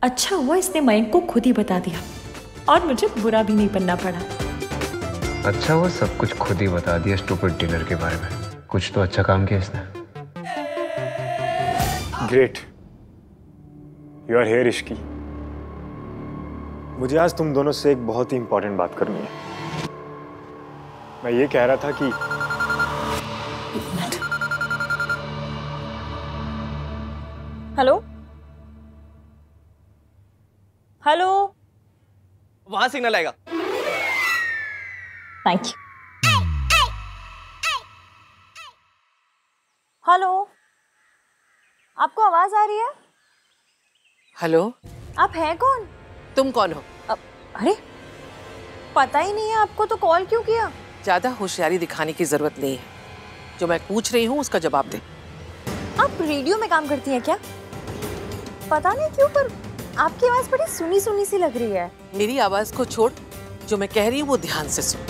अच्छा हुआ इसने मयंक को खुद ही बता दिया और मुझे बुरा भी नहीं बनना पड़ा। अच्छा हुआ सब कुछ खुद ही बता दिया स्टूपिड डिनर के बारे में। कुछ तो अच्छा काम किया इसने। Great, you are here Ishki. मुझे आज तुम दोनों से एक बहुत ही इंपॉर्टेंट बात करनी है। मैं ये कह रहा था कि हेलो हेलो, वहां सिग्नल आएगा। Thank you. हेलो, आपको आवाज आ रही है? हेलो, आप हैं कौन? तुम कौन हो? अरे पता ही नहीं है आपको, तो कॉल क्यों किया? ज्यादा होशियारी दिखाने की जरूरत नहीं है। जो मैं पूछ रही हूँ उसका जवाब दे। आप रेडियो में काम करती हैं क्या? पता नहीं क्यों पर आपकी आवाज बड़ी सुनी सुनी सी लग रही है। मेरी आवाज को छोड़, जो मैं कह रही हूँ वो ध्यान से सुन।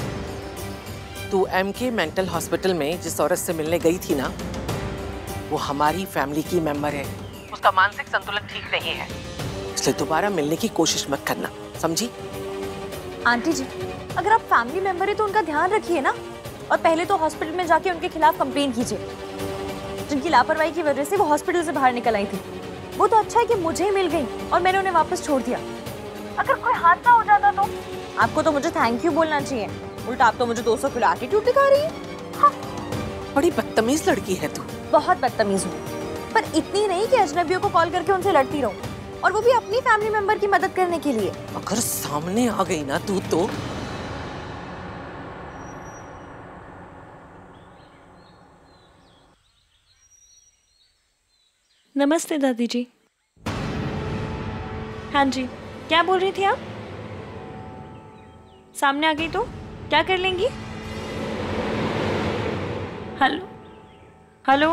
तू MK मेंटल हॉस्पिटल में जिस औरत से मिलने गई थी ना, वो हमारी फैमिली की मेंबर है। उसका मानसिक संतुलन ठीक नहीं है, इसलिए दोबारा मिलने की कोशिश मत करना, समझी? आंटी जी, अगर आप फैमिली मेंबर है तो उनका ध्यान रखिए ना, और पहले तो हॉस्पिटल में जाके उनके खिलाफ कंप्लेन कीजिए। जिनकी लापरवाही की वजह से वो हॉस्पिटल से बाहर निकल आई थी, वो तो अच्छा है कि मुझे मिल गई और मैंने उन्हें वापस छोड़ दिया। अगर कोई हादसा हो जाता तो आपको तो मुझे थैंक यू बोलना चाहिए, उल्टा आप तो मुझे 200 किलो एटीट्यूड दिखा रही है। हाँ। बड़ी बदतमीज लड़की है तू। बहुत बदतमीज हूँ, पर इतनी नहीं कि अजनबियों को कॉल करके उनसे लड़ती रहूं, और वो भी अपनी फैमिली मेंबर की मदद करने के लिए। अगर सामने आ गई ना तू तो नमस्ते दादी जी। हाँ जी, क्या बोल रही थी आप? सामने आ गई तो क्या कर लेंगी? हेलो हेलो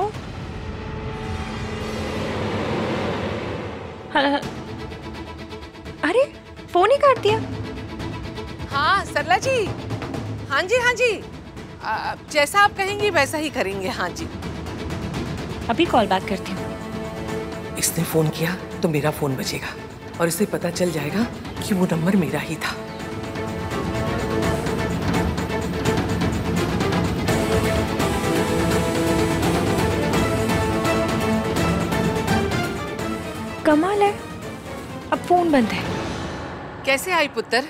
हेलो, अरे फोन ही काट दिया। हाँ सरला जी, हाँ जी हाँ जी, जैसा आप कहेंगी वैसा ही करेंगे। हाँ जी, अभी कॉल बैक करती हूँ। इसने फोन किया तो मेरा फोन बजेगा और इसे पता चल जाएगा कि वो नंबर मेरा ही था। कमाल है, अब फोन बंद है। कैसे आई पुत्र?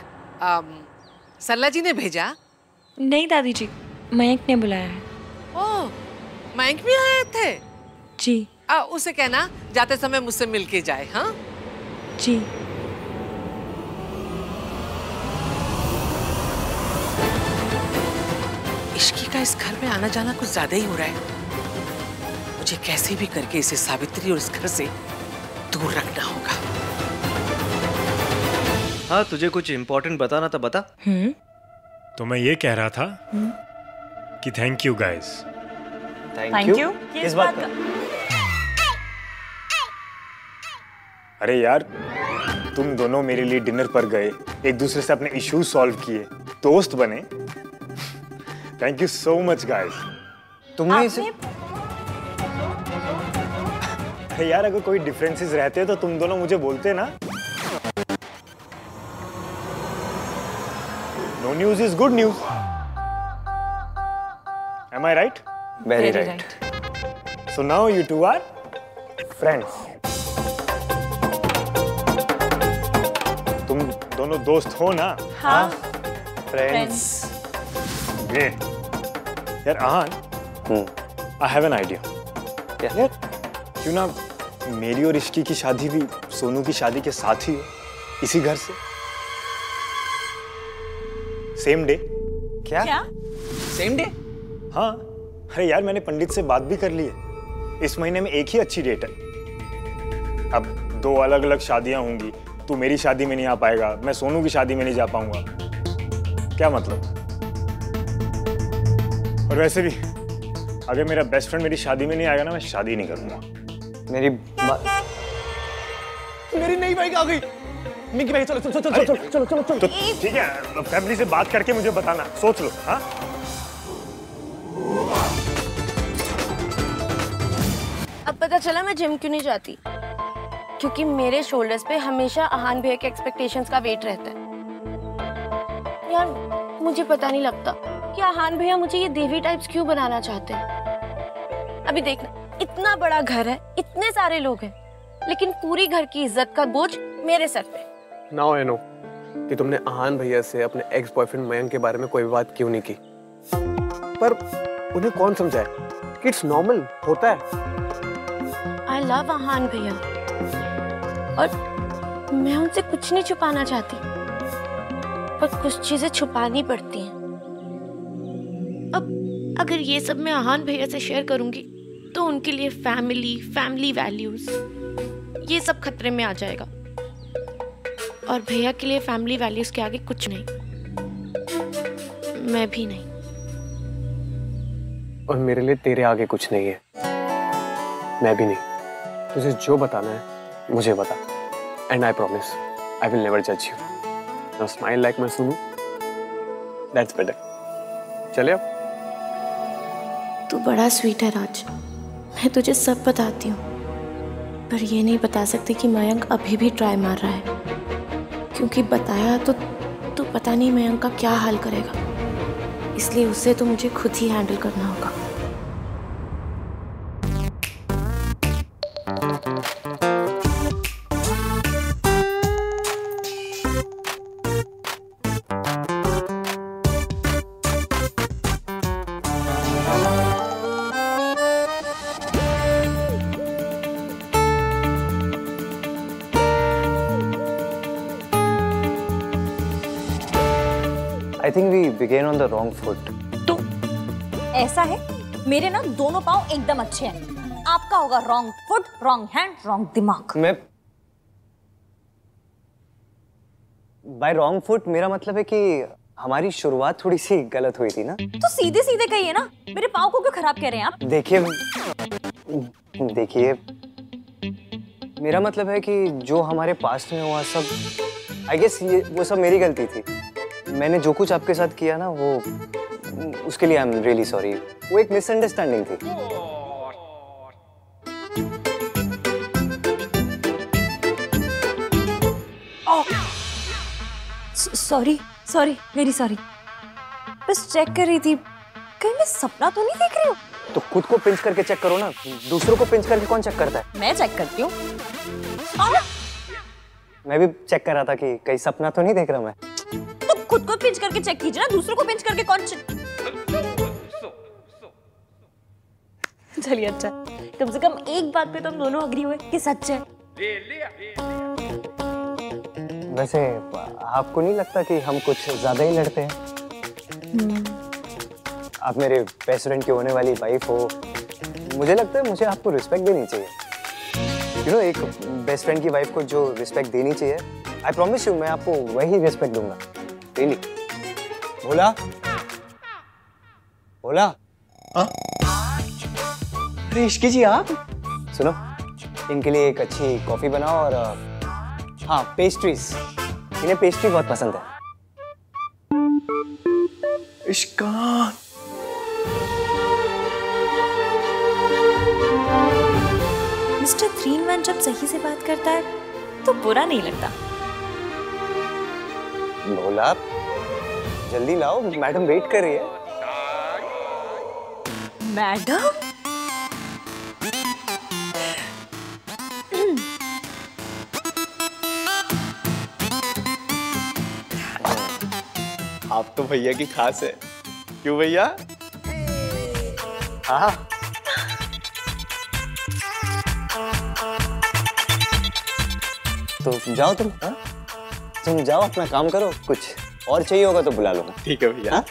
सरला जी ने भेजा? नहीं दादी जी, मयंक ने बुलाया है। ओह, मयंक भी आए थे? जी। उसे कहना जाते समय मुझसे मिलके जाए। हाँ जी। इश्की का इस घर में आना जाना कुछ ज्यादा ही हो रहा है। मुझे कैसे भी करके इसे सावित्री और इस घर से दूर रखना होगा। हाँ, तुझे कुछ इम्पोर्टेंट बताना था, बता। तो मैं ये कह रहा था कि thank you guys. Thank you किस बात का? अरे यार, तुम दोनों मेरे लिए डिनर पर गए, एक दूसरे से अपने इश्यूज सॉल्व किए, दोस्त बने। Thank you so much guys. तुमने इसे अरे यार, अगर कोई डिफरेंसेस रहते तो तुम दोनों मुझे बोलते ना। No news is good news. Am I right? Very right. So now you two are friends. तुम दोनों दोस्त हो ना? हाँ। फ्रेंड्स। ग्रेट। यार Aahan, I have an idea. यार क्यों ना मेरी और इश्की की शादी भी सोनू की शादी के साथ ही हो, इसी घर से, सेम डे। क्या सेम डे? हाँ, अरे यार मैंने पंडित से बात भी कर ली है, इस महीने में एक ही अच्छी डेट है। अब दो अलग अलग शादियां होंगी, तू मेरी शादी में नहीं आ पाएगा, मैं सोनू की शादी में नहीं जा पाऊंगा, क्या मतलब? और वैसे भी अगर मेरा बेस्ट फ्रेंड मेरी शादी में नहीं आएगा ना, मैं शादी नहीं करूंगा। मेरी नई बाइक आ गई। मिकी भाई चलो चलो चलो चलो चलो चलो चलो। तो ठीक है, फैमिली से बात करके मुझे बताना, सोच लो। हाँ, अब पता चला मैं जिम क्यों नहीं जाती, क्योंकि मेरे शोल्डर्स पे हमेशा आहान भैया के एक्सपेक्टेशंस का वेट रहता है। यार मुझे पता नहीं लगता कि आहान भैया मुझे ये देवी टाइप्स क्यों बनाना चाहते हैं। अभी देखना, इतना बड़ा घर है, इतने सारे लोग हैं, लेकिन पूरी घर की इज्जत का बोझ मेरे सर पे। नाउ आई नो कि तुमने आहान भैया से अपने एक्स बॉयफ्रेंड मयंक के बारे में कोई बात क्यों नहीं की, पर उन्हें कौन समझाए कि इट्स नॉर्मल होता है। आई लव आहान भैया और मैं उनसे कुछ नहीं छुपाना चाहती, पर कुछ चीजें छुपानी पड़ती हैं। अब अगर ये सब मैं आहान भैया से शेयर करूंगी तो उनके लिए फैमिली वैल्यूज ये सब खतरे में आ जाएगा, और भैया के लिए फैमिली वैल्यूज के आगे कुछ नहीं, मैं भी नहीं। और मेरे लिए तेरे आगे कुछ नहीं है, मैं भी नहीं। तुझे जो बताना है मुझे बता, and I promise I will never जज you. Now smile like my Sonu, that's better. चले अब। तू बड़ा स्वीट है राज, मैं तुझे सब बताती हूँ, पर ये नहीं बता सकती कि मयंक अभी भी ट्राई मार रहा है, क्योंकि बताया तो पता नहीं मयंक का क्या हाल करेगा, इसलिए उसे तो मुझे खुद ही हैंडल करना होगा। I think we began on the wrong foot. तो ऐसा है, मेरे ना दोनों पाँव एकदम अच्छे हैं, आपका होगा wrong foot, wrong hand, wrong दिमाग। मैं बाय रॉन्ग फुट मेरा मतलब है कि हमारी शुरुआत थोड़ी सी गलत हुई थी ना। तो सीधे सीधे कहिए ना, मेरे पाँव को क्यों खराब कह रहे हैं आप? देखिए मेरा मतलब है कि जो हमारे पास्ट में हुआ सब, आई गेस ये वो सब मेरी गलती थी। मैंने जो कुछ आपके साथ किया ना, वो उसके लिए आई एम रियली सॉरी। वो एक मिसअंडरस्टैंडिंग थी। सॉरी वेरी सॉरी, बस चेक कर रही थी, कहीं मैं सपना तो नहीं देख रही हूँ। तो खुद को पिंच करके चेक करो ना, दूसरों को पिंच करके कौन चेक करता है? मैं चेक करती हूँ। मैं भी चेक कर रहा था कि कहीं सपना तो नहीं देख रहा मैं। तो खुद को पिंच करके चेक कीजिए ना, दूसरों को पिंच करके कौन चलिए अच्छा, कम से कम एक बात पे तो हम दोनों अग्री हुए कि सच है। वैसे आपको नहीं लगता कि हम कुछ ज्यादा ही लड़ते हैं? आप मेरे बेस्ट फ्रेंड की होने वाली वाइफ हो, मुझे लगता है मुझे आपको रिस्पेक्ट देनी चाहिए। यू नो, एक बेस्ट फ्रेंड की वाइफ को जो रिस्पेक्ट देनी चाहिए, आई प्रॉमिस यू मैं आपको वही रिस्पेक्ट दूंगा। रियली। भोला, भोला। इश्की जी आप सुनो, इनके लिए एक अच्छी कॉफी बनाओ, और हाँ पेस्ट्रीज, इन्हें पेस्ट्री बहुत पसंद है। इश्कान, मिस्टर 3-1 जब सही से बात करता है तो बुरा नहीं लगता। भोला जल्दी लाओ, मैडम वेट कर रही है। मैडम? आप तो भैया की खास है, क्यों भैया? हाँ, तो जाओ तुम। हाँ? तुम जाओ अपना काम करो, कुछ और चाहिए होगा तो बुला लो। ठीक है भैया। हाँ?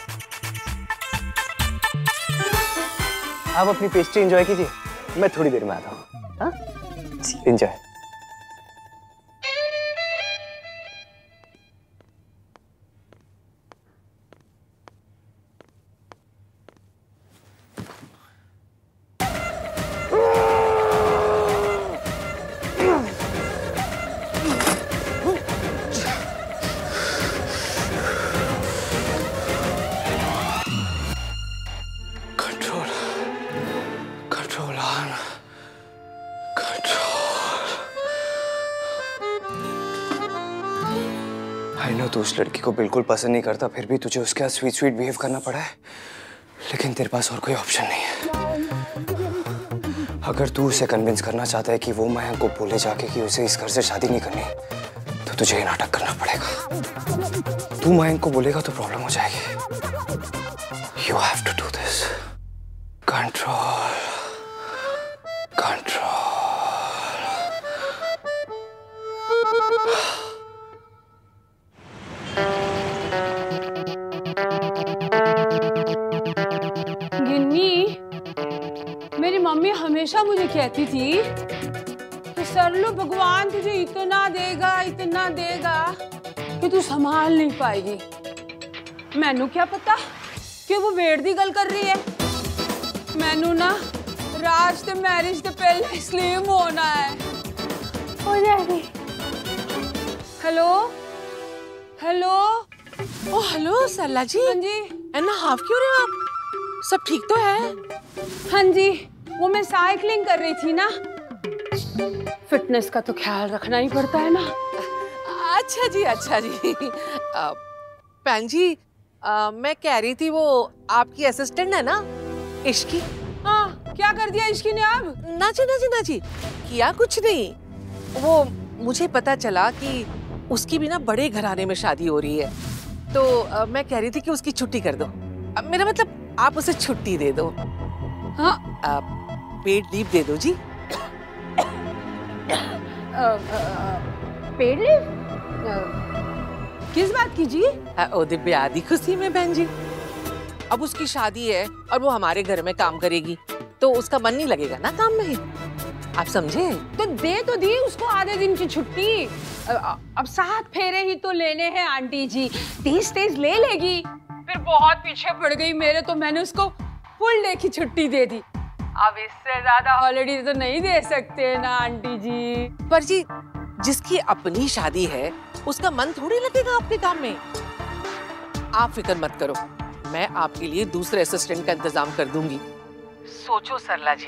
आप अपनी पेस्ट्री एंजॉय कीजिए, मैं थोड़ी देर में आता हूँ। हाँ? एंजॉय। Control on, control. तू उस लड़की को बिल्कुल पसंद नहीं करता, फिर भी तुझे उसके साथ स्वीट स्वीट बिहेव करना पड़ा है। लेकिन तेरे पास और कोई ऑप्शन नहीं है। अगर तू उसे कन्विंस करना चाहता है कि वो मयंक को बोले जाके कि उसे इस घर से शादी नहीं करनी, तो तुझे ये नाटक करना पड़ेगा। तू मयंक को बोलेगा तो प्रॉब्लम हो जाएगी। You have to do this. Control. Control. मेरी मम्मी हमेशा मुझे कहती थी कि सरलू भगवान तुझे इतना देगा कि तू संभाल नहीं पाएगी। मैनू क्या पता कि वो वेट दी गल कर रही है। मैनू ना राज ते मैरिज ते पहले स्लिम होना है। हो जाएगी। Hello hello. Oh hello Sarla ji. हाँ जी। एना हाफ क्यों रहे हो आप? सब ठीक तो है? हाँ जी, वो मैं साइकिलिंग कर रही थी ना। फिटनेस का तो ख्याल रखना ही पड़ता है ना। अच्छा जी अच्छा जी। पैन जी मैं कह रही थी वो आपकी असिस्टेंट है ना इश्की? हाँ, क्या कर दिया इश्की ने अब? ना जी किया कुछ नहीं। वो मुझे पता चला कि उसकी भी ना बड़े घराने में शादी हो रही है, तो मैं कह रही थी कि उसकी छुट्टी कर दो। मेरा मतलब आप उसे छुट्टी दे दो। हाँ, पेड लीव दे दो जी। Paid leave? किस बात की जी? ओ दिव्या दी खुशी में बहन जी। अब उसकी शादी है और वो हमारे घर में काम करेगी, तो उसका मन नहीं लगेगा ना काम में। आप समझे? तो दे तो दी उसको आधे दिन की छुट्टी। अब 7 फेरे ही तो लेने हैं आंटी जी। 30 ले लेगी। फिर बहुत पीछे पड़ गई मेरे, तो मैंने उसको फुल डे की छुट्टी दे दी। अब इससे ज्यादा हॉलिडे तो नहीं दे सकते ना आंटी जी। पर जी जिसकी अपनी शादी है उसका मन थोड़ी लगेगा आपके काम में। आप फिक्र मत करो, मैं आपके लिए दूसरे असिस्टेंट का इंतजाम कर दूंगी। सोचो सरला जी,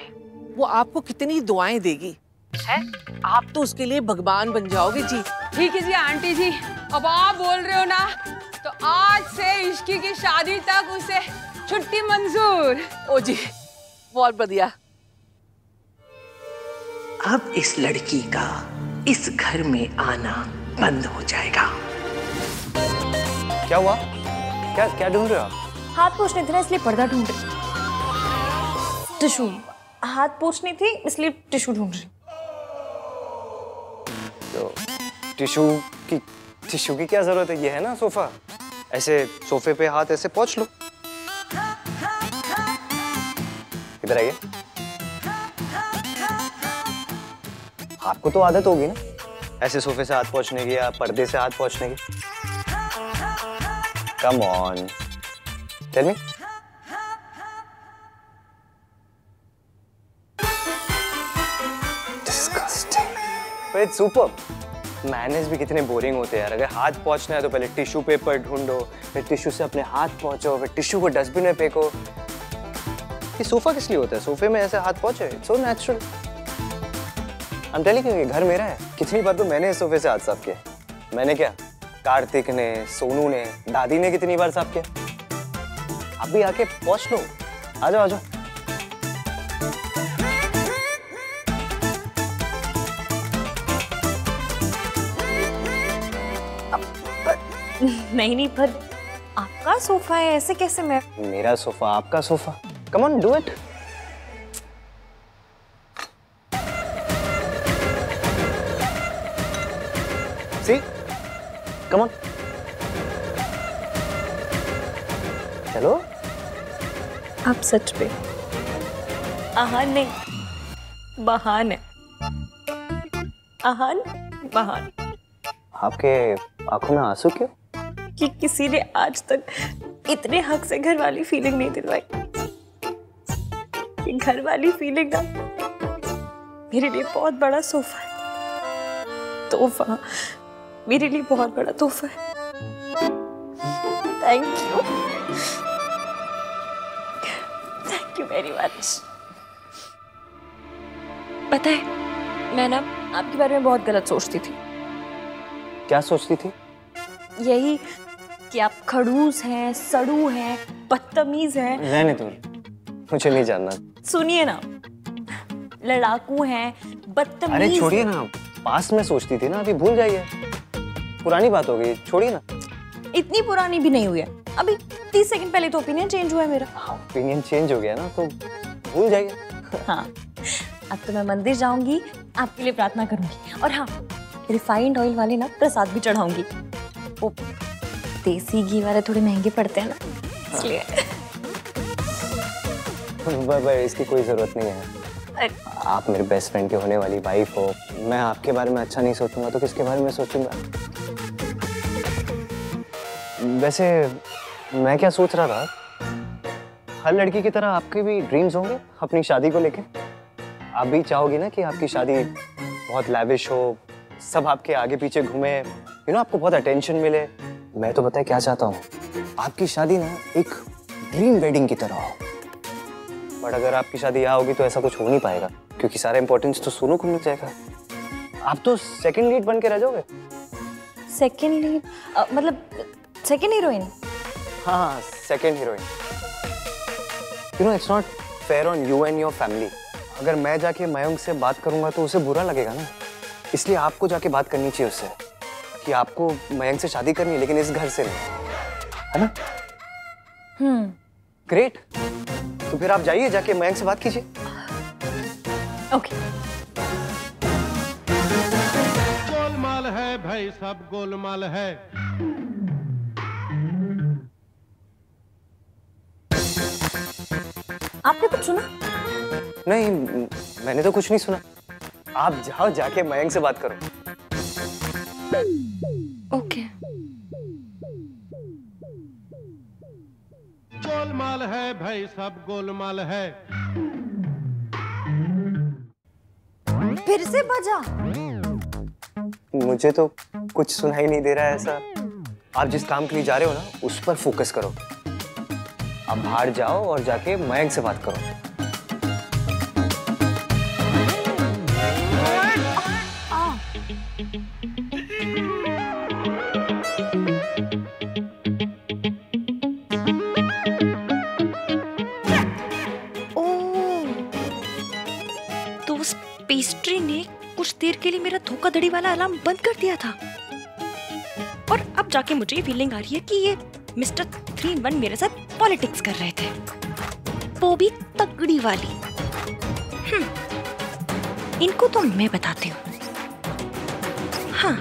वो आपको कितनी दुआएं देगी है? आप तो उसके लिए भगवान बन जाओगे जी। ठीक है जी आंटी जी, अब आप बोल रहे हो ना, तो आज से इश्की की शादी तक उसे छुट्टी मंजूर। ओ जी बहुत बढ़िया। अब इस लड़की का इस घर में आना बंद हो जाएगा। क्या हुआ? क्या ढूंढ रहे हो आप? हाथ पोंछने थे ना, इसलिए पर्दा ढूंढ रही। टिश्यू। हाथ पोंछनी थी इसलिए टिश्यू ढूंढ रही। तो टिश्यू की क्या जरूरत है? ये है ना सोफा, ऐसे सोफे पे हाथ ऐसे पोंछ लो। इधर आइए। आपको तो आदत होगी ना ऐसे सोफे से हाथ पोंछने की या पर्दे से हाथ पोंछने की। Come on, tell me. Disgusting, but it's superb. Manage भी कितने बोरिंग होते हैं यार। अगर हाथ पोंछना है तो पहले टिश्यू पेपर ढूंढो, फिर टिश्यू से अपने हाथ पोंछो, फिर टिश्यू को डस्टबिन में फेंको। ये सोफा किस लिए होता है? सोफे में ऐसे हाथ पोंछे, it's so natural. I am telling you, ये घर मेरा है। कितनी बार तो मैंने इस सोफे से हाथ साफ किया। मैंने क्या, कार्तिक ने, सोनू ने, दादी ने कितनी बार साफ किया। आप भी आके पोंछ लो। आ जाओ आ जाओ। नहीं पर आपका सोफा है, ऐसे कैसे? मैं मेरा सोफा आपका sofa. Come on, do it. See, come on, चलो। आप सच पे आहान नहीं, बहान है। आहान बहान। आपके आंखों में आंसू क्यों? कि किसी ने आज तक इतने हक से घर वाली फीलिंग नहीं दिलवाई। कि घर वाली फीलिंग ना मेरे लिए बहुत बड़ा सोफा है। तोहफा मेरे लिए बहुत बड़ा तोहफा है। Thank you very much. पता है, मैं ना आपके बारे में बहुत गलत सोचती थी। क्या सोचती थी? यही कि आप खड़ूस हैं, सड़ू हैं, बदतमीज हैं। रहने दो, मुझे नहीं जानना। सुनिए ना, लड़ाकू हैं, बदतमीज। अरे छोड़िए ना, पास में सोचती थी ना, अभी भूल जाइए, पुरानी बात हो गई, छोड़िए ना। इतनी पुरानी भी नहीं हुई है, अभी 30 सेकंड पहले तो ओपिनियन चेंज हुआ है मेरा। ओपिनियन चेंज हो गया ना, तो भूल जाइए। हाँ, अब तो मैं मंदिर जाऊंगी, आपके लिए प्रार्थना करूंगी, और हाँ, रिफाइंड ऑयल वाले ना प्रसाद भी चढ़ाऊंगी। वो देसी घी वाले थोड़े महंगे पड़ते हैं ना, इसलिए। इसकी कोई जरूरत नहीं है। आप मेरे बेस्ट फ्रेंड के होने वाली वाइफ हो, मैं आपके बारे में अच्छा नहीं सोचूंगा तो किसके बारे में सोचूंगा? वैसे मैं क्या सोच रहा था, हर लड़की की तरह आपके भी ड्रीम्स होंगे अपनी शादी को लेके। आप भी चाहोगी ना कि आपकी शादी बहुत लैविश हो, सब आपके आगे पीछे घूमे, आपको बहुत अटेंशन मिले। मैं तो पता है क्या चाहता हूँ, आपकी शादी ना एक ड्रीम वेडिंग की तरह हो। बट अगर आपकी शादी यहाँ होगी तो ऐसा कुछ हो नहीं पाएगा, क्योंकि सारा इंपॉर्टेंस तो सोनू को मिल जाएगा। आप तो सेकंड लीड बन के रह जाओगे। सेकंड लीड मतलब सेकंड हीरोइन? हाँ, second heroine. It's not fair on you and your family. अगर मैं जाके मयंक से बात करूंगा तो उसे बुरा लगेगा ना, इसलिए आपको जाके बात करनी चाहिए उससे कि आपको मयंक से शादी करनी है, लेकिन इस घर से नहीं, है ना? ग्रेट, तो फिर आप जाइए, जाके मयंक से बात कीजिए। ओके। गोलमाल है भाई, सब गोलमाल है। आपने कुछ सुना? नहीं, मैंने तो कुछ नहीं सुना। आप जाओ, जाके मयंक से बात करो। ओके। गोलमाल है भाई, सब गोलमाल है। फिर से बजा। मुझे तो कुछ सुनाई नहीं दे रहा है ऐसा। आप जिस काम के लिए जा रहे हो ना, उस पर फोकस करो। आप बाहर जाओ और जाके मयंक से बात करो। पेस्ट्री ने कुछ देर के लिए मेरा धोखाधड़ी वाला अलार्म बंद कर दिया था, और अब जाके मुझे ये फीलिंग आ रही है कि ये मिस्टर 3-1 मेरे साथ पॉलिटिक्स कर रहे थे, वो भी तगड़ी वाली। इनको तो मैं बताती हूँ। हाँ,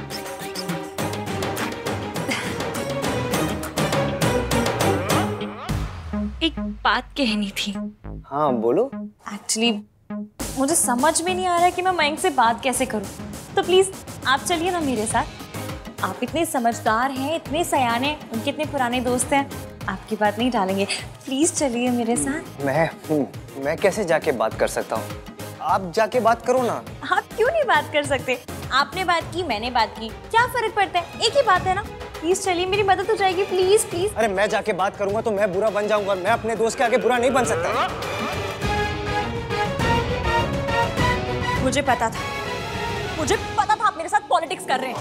एक बात कहनी थी। हाँ बोलो। एक्चुअली मुझे समझ में नहीं आ रहा है कि मैं मयंक से बात कैसे करूं, तो प्लीज आप चलिए ना मेरे साथ। आप इतने समझदार हैं, इतने सयाने, उनके इतने पुराने दोस्त हैं, आपकी बात नहीं टालेंगे। प्लीज चलिए मेरे साथ। मैं कैसे जाके बात कर सकता हूँ? आप जाके बात करो ना। आप क्यों नहीं बात कर सकते? आपने बात की, मैंने बात की, क्या फर्क पड़ता है? एक ही बात है ना। प्लीज चलिए, मेरी मदद हो जाएगी। Please please. अरे मैं जाके बात करूंगा तो मैं बुरा बन जाऊंगा, मैं अपने दोस्त के आगे बुरा नहीं बन सकता। मुझे पता था आप मेरे साथ पॉलिटिक्स कर रहे हैं,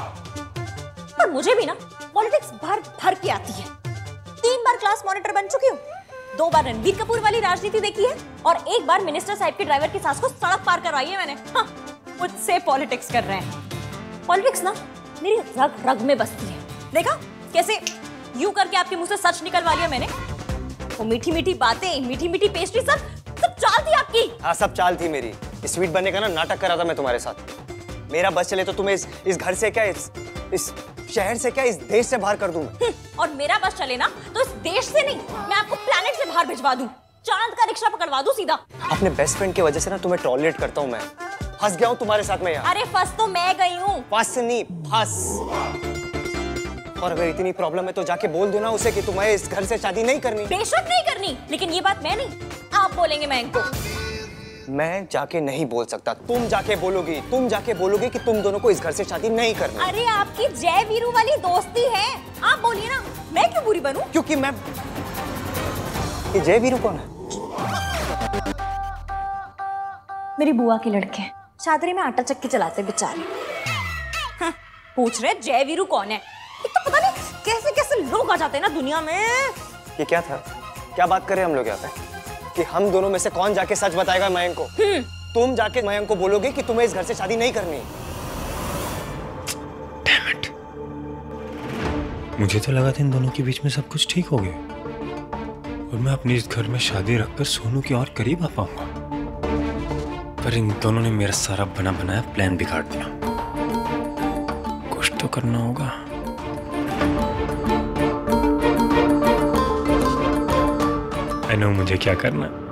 पर मुझे भी ना पॉलिटिक्स भर भर के आती है। 3 बार क्लास मॉनिटर बन चुकी हूँ, 2 बार रणबीर कपूर वाली राजनीति देखी है, और 1 बार मिनिस्टर साहब के ड्राइवर की सास को सड़क पार करवाई है मैंने। हाँ, मुझसे पॉलिटिक्स कर रहे हैं। पॉलिटिक्स ना मेरी रग रग में बसती है। देखा कैसे यूं करके आपके मुंह से सच निकलवा लिया मैंने। वो मीठी मीठी बातें, मीठी मीठी पेस्ट्री, सब चाल थी आपकी। हाँ, सब चाल थी मेरी। स्वीट बनने का ना नाटक करा था मैं तुम्हारे साथ। मेरा बस चले तो तुम्हें इस घर से क्या, इस शहर से क्या, इस देश से बाहर कर दूं। और मेरा बस चले ना तो इस देश से नहीं, मैं आपको प्लेनेट से बाहर भिजवा दूं, चांद का रिक्शा पकड़वा दूं सीधा। अपने बेस्ट फ्रेंड की वजह से ना तुम्हें टॉलरेट करता हूं मैं। फंस गया हूं तुम्हारे साथ में यार। अरे फंस तो मैं गई हूँ। फंस नहीं, फंस। और अगर इतनी प्रॉब्लम है तो जाके बोल दो ना उसे कि तुम्हें इस घर से शादी नहीं करनी। बेशक नहीं करनी, लेकिन ये बात मैं नहीं, आप बोलेंगे मयंक को। मैं जाके नहीं बोल सकता, तुम जाके बोलोगी। तुम जाके बोलोगी कि तुम दोनों को इस घर से शादी नहीं करनी। अरे आपकी जय वीरू वाली दोस्ती है, आप बोलिए ना। मैं क्यों बुरी बनूं? क्योंकि मैं, ये जय वीरू कौन है? मेरी बुआ के लड़के, चादरी में आटा चक्की चलाते बेचारे। हाँ, पूछ रहे जय वीरू कौन है? एक तो पता नहीं लोग आ जाते हैं ना दुनिया में। ये क्या था? क्या बात कर रहे हैं हम लोग यहाँ पे कि हम दोनों में से कौन जाके सच बताएगा मयंक को? तुम जाके मयंक को बोलोगे कि तुम्हें इस घर से शादी नहीं करनी। Damn it. मुझे तो लगा था इन दोनों के बीच में सब कुछ ठीक हो गया और मैं अपने इस घर में शादी रखकर सोनू के और करीब आ पाऊंगा, पर इन दोनों ने मेरा सारा बना बनाया प्लान बिगाड़ दिया। कुछ तो करना होगा। आई नो मुझे क्या करना है।